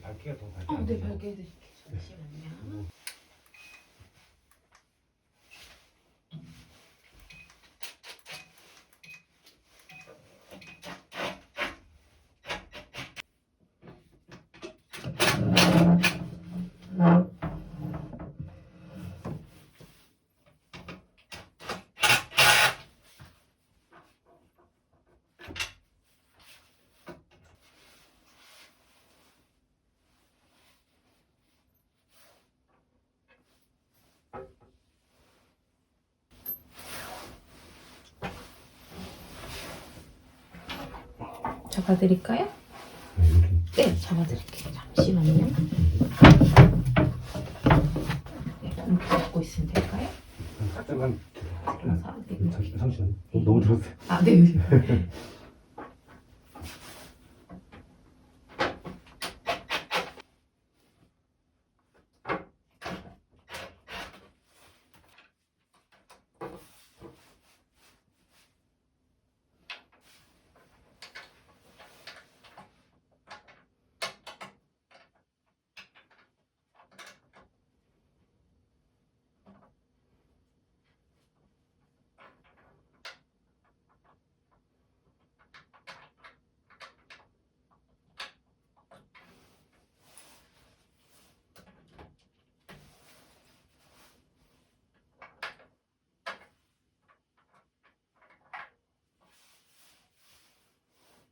밝기가 더 밝게. 네, 밝게 해드릴게요. 잠시만요. 잡아드릴까요? 네, 잡아드릴게요. 잠시만요. 네, 이렇게 잡고 있으면 될까요? 잠깐. 네. 잠시만. 너무 들었어요. 아, 네.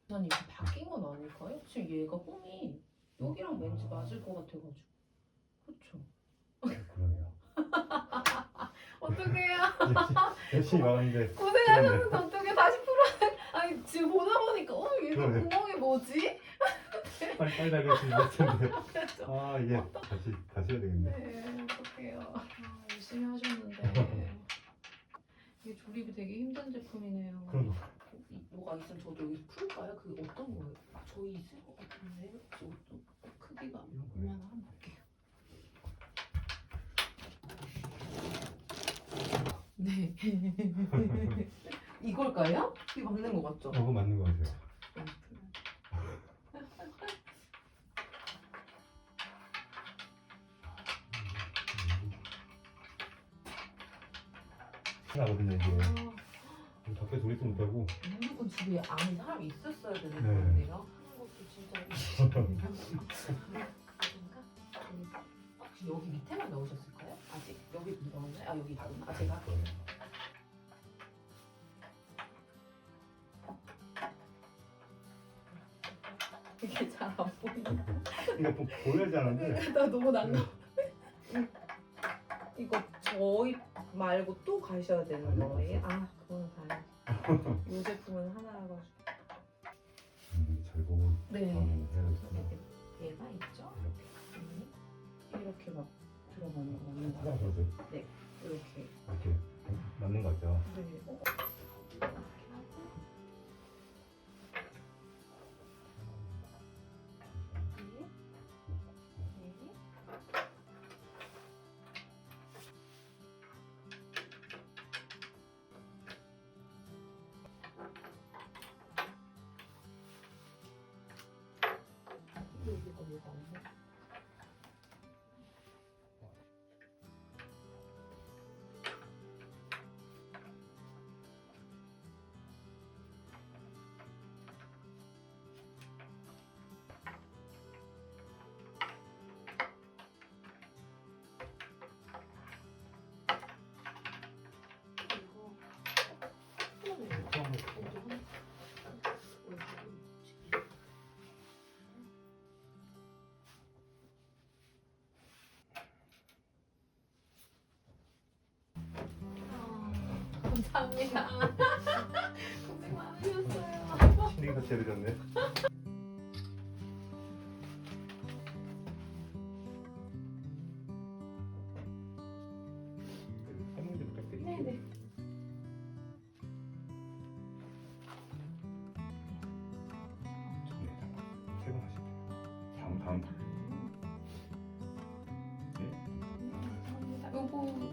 난 이거 바뀐 건 아닐까요? 지금 얘가 홈이 여기랑 왠지 맞을 것 같아가지고. 그렇죠? 그러네요. 어떡해요? 열심히 막았는데. 고생하셨는데 어떻게 다시 풀어? 아니 지금 보다 보니까 얘 그러네. 구멍이 뭐지? 빨리 나가시면 될 텐데. 아 이게 다시 해야 되겠네. 네, 어떡해요. 열심히 하셨는데 이게 조립이 되게 힘든 제품이네요. 그럼. 뭐가 있으면 저도 여기서 풀까요? 그 어떤 거예요? 저희 있을 것 같은데 저것도 크기가 얼마나 한번 볼게요. 네. 이걸까요? 이거 맞는 거 맞죠? 그거 맞는 거 같아요. 나거든요 이게. 밖에 돌리지 못하고. 무조건 집에 안에 사람이 있었어야 되는 네. 건데요. 하는 것도 진짜. 혹시 여기 밑에만 넣으셨을까요? 아직 여기 넣었나요? 아 여기 있구나. 아 제가. 이게 잘 안 보이네. 이거 보여야지 않은데. 나 너무 난감. 이거 저희 말고 또 가셔야 되는 거예요? 아 그거는 다행이다. 이 제품은 하나라서. 잘 보고. 네. 해야겠구나. 얘가 있죠? 이렇게 막 들어가는 거 맞는 거 하나 같아요. 더. 네, 이렇게. 이렇게 맞는 거 같죠? 네. 이렇게 하고. 네. 네. 여기가 뭐가 없네. 감사합니다. 고생 많으셨어요. 신경 같이 해드렸네.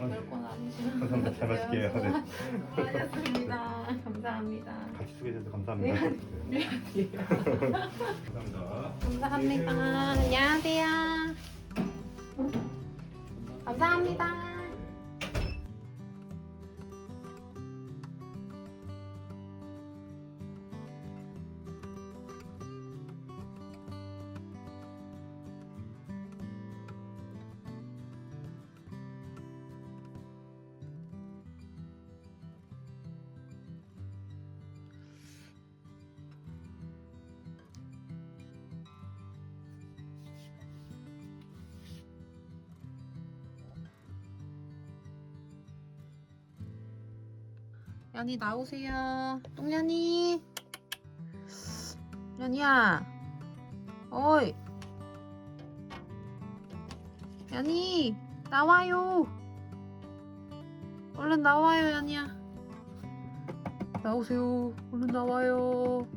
별건 아니지만. 감사합니다. 잘 마실게요. 네. 수고하셨습니다. 감사합니다. 같이 쓰게 해주셔서 감사합니다. 네. 감사합니다. 감사합니다. 안녕하세요. 감사합니다. 연이 나오세요. 똥연이. 연이야. 어이. 연이 나와요. 얼른 나와요, 연이야. 나오세요. 얼른 나와요.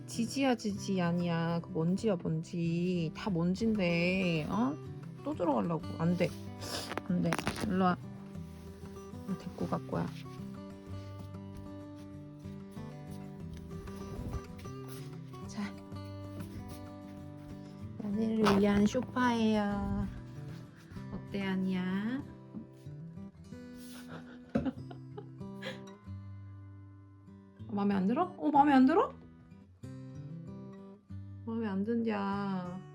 지지야 지지 아니야. 그 먼지야 먼지. 다 먼지인데. 어? 또 들어가려고. 안 돼. 안 돼. 일로 와. 데리고 갈 거야. 자, 연이를 위한 소파예요. 어때, 아니야? 마음에 안 들어? 마음에 안 들어? 마음에 안 든냐?